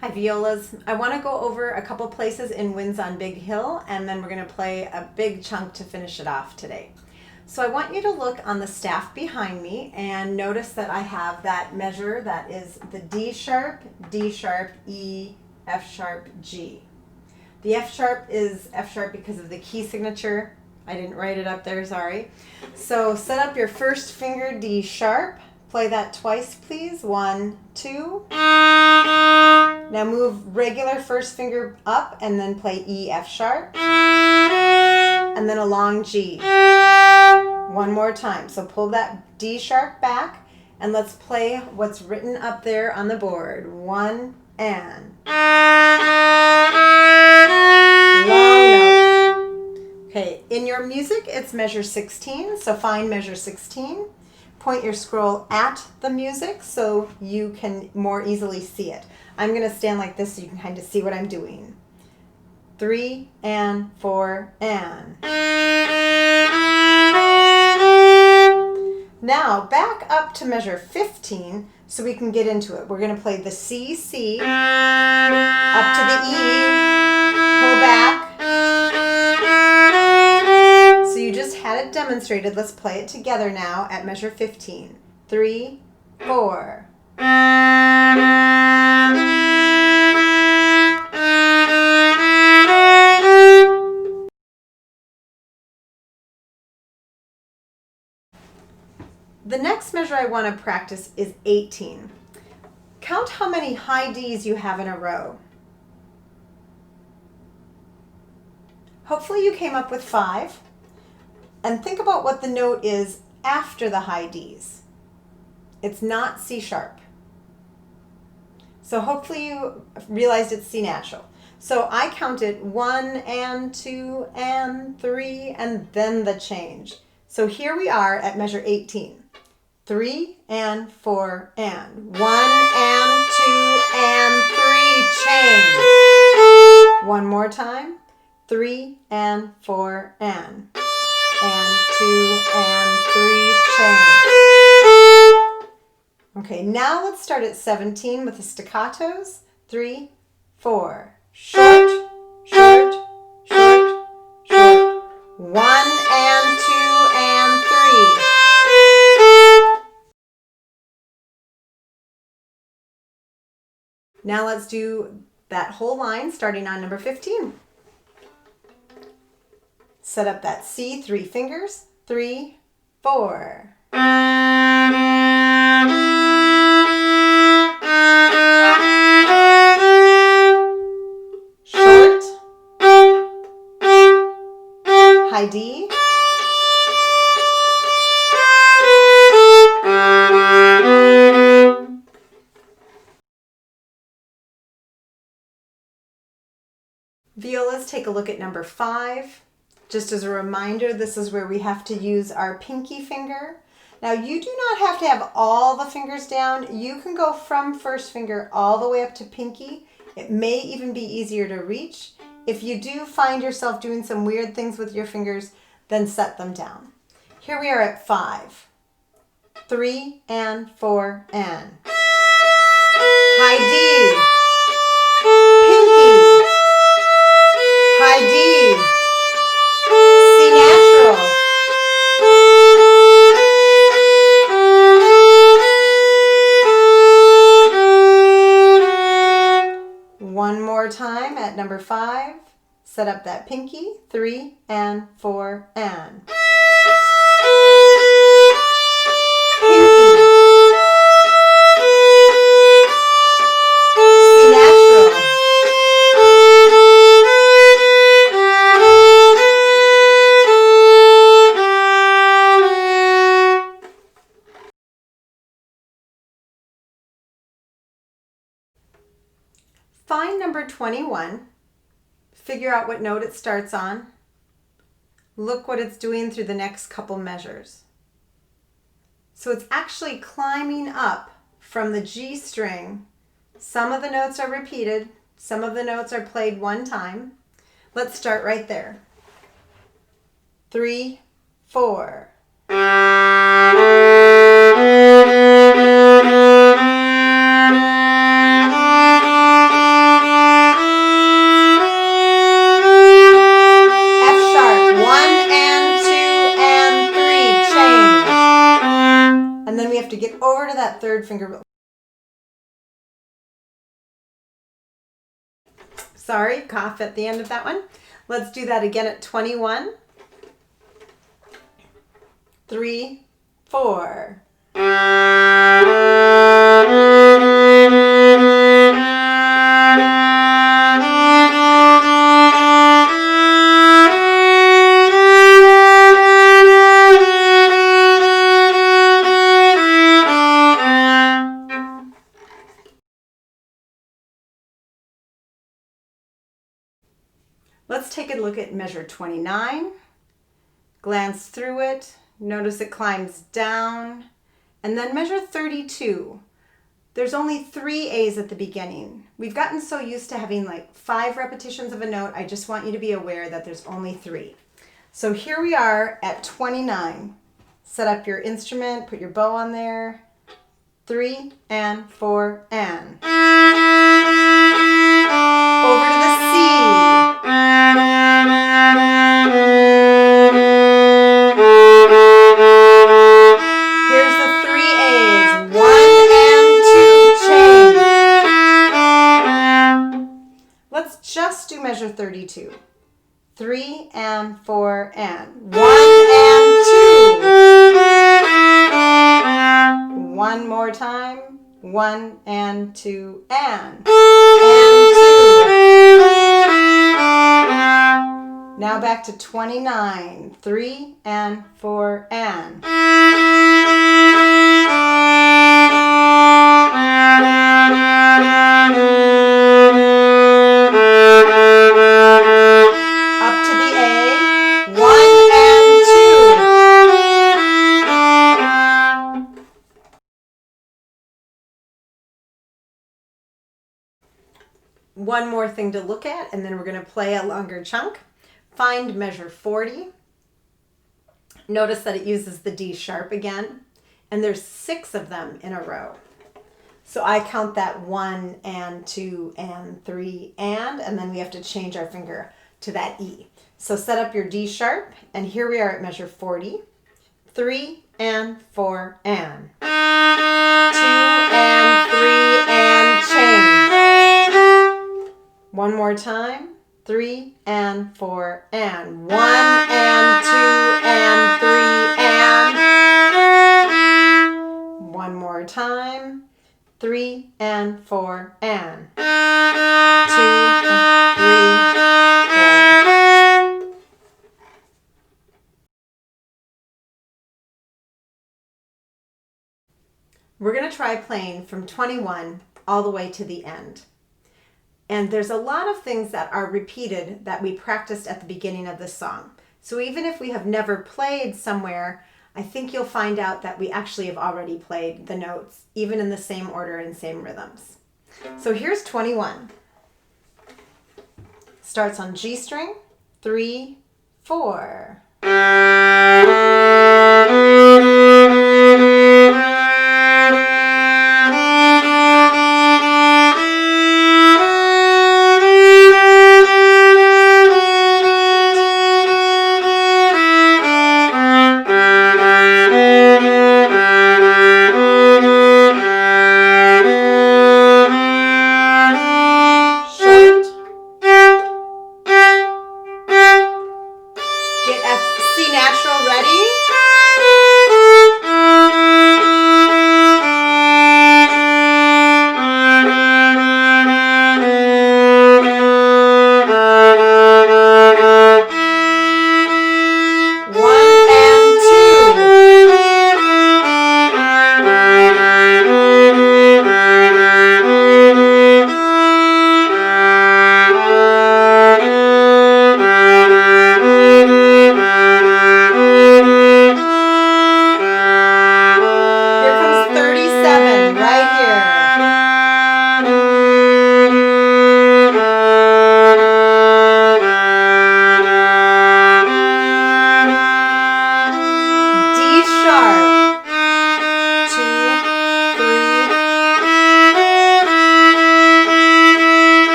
Hi Violas. I want to go over a couple places in Winds on Big Hill, and then we're going to play a big chunk to finish it off today. So I want you to look on the staff behind me and notice that I have that measure that is the D sharp, E, F sharp, G. The F sharp is F sharp because of the key signature. I didn't write it up there, sorry. So set up your first finger D sharp. Play that twice, please. 1, 2. Now move regular first finger up and then play E, F sharp. And then a long G. One more time. So pull that D sharp back and let's play what's written up there on the board. 1 and. Long note. Okay, in your music it's measure 16, so find measure 16. Point your scroll at the music so you can more easily see it. I'm going to stand like this so you can kind of see what I'm doing. 3 and 4 and. Now back up to measure 15 so we can get into it. We're going to play the C, C, up to the E, pull back. So you just had it demonstrated. Let's play it together now at measure 15. 3, 4. The next measure I want to practice is 18. Count how many high Ds you have in a row. Hopefully you came up with 5. And think about what the note is after the high Ds. It's not C sharp. So hopefully you realized it's C natural. So I counted 1 and 2 and 3 and then the change. So here we are at measure 18. 3 and 4 and. 1 and 2 and 3, change. One more time. 3 and 4 and 2 and 3, change. Okay, now let's start at 17 with the staccatos. 3, 4. Short, short, short, short. 1 and 2 and 3. Now let's do that whole line starting on number 15. Set up that C, 3 fingers. 3, 4. Short. High D. Violas, take a look at number 5. Just as a reminder, this is where we have to use our pinky finger. Now you do not have to have all the fingers down. You can go from first finger all the way up to pinky. It may even be easier to reach. If you do find yourself doing some weird things with your fingers, then set them down. Here we are at 5. 3 and 4 and. High D. Pinky. High D. C natural. One more time at number 5. Set up that pinky. 3 and 4 and. Pinky. C natural. Find number 21, figure out what note it starts on, look what it's doing through the next couple measures. So it's actually climbing up from the G string. Some of the notes are repeated, some of the notes are played one time. Let's start right there. 3, 4. And then we have to get over to that third finger. Sorry, cough at the end of that one. Let's do that again at 21. 3, 4. Let's take a look at measure 29. Glance through it. Notice it climbs down. And then measure 32. There's only 3 A's at the beginning. We've gotten so used to having like 5 repetitions of a note. I just want you to be aware that there's only 3. So here we are at 29. Set up your instrument, put your bow on there. 3 and 4 and. Over to the C. Here's the 3 A's. 1 and 2 chain. Let's just do measure 32. 3 and 4 and. 1 and 2. One more time. 1 and 2 and 2. Now back to 29. 3 and 4 and. Up to the A. 1 and 2. One more thing to look at, and then we're going to play a longer chunk. Find measure 40. Notice that it uses the D sharp again, and there's 6 of them in a row. So I count that 1 and 2 and 3 and then we have to change our finger to that E. So set up your D sharp, and here we are at measure 40. 3 and 4 and. 2 and 3 and chain. One more time. 3 and 4 and. 1 and 2 and 3 and. One more time. 3 and 4 and. 2 and 3, 4. We're going to try playing from 21 all the way to the end. And there's a lot of things that are repeated that we practiced at the beginning of this song. So even if we have never played somewhere, I think you'll find out that we actually have already played the notes, even in the same order and same rhythms. So here's 21. Starts on G string, 3, 4.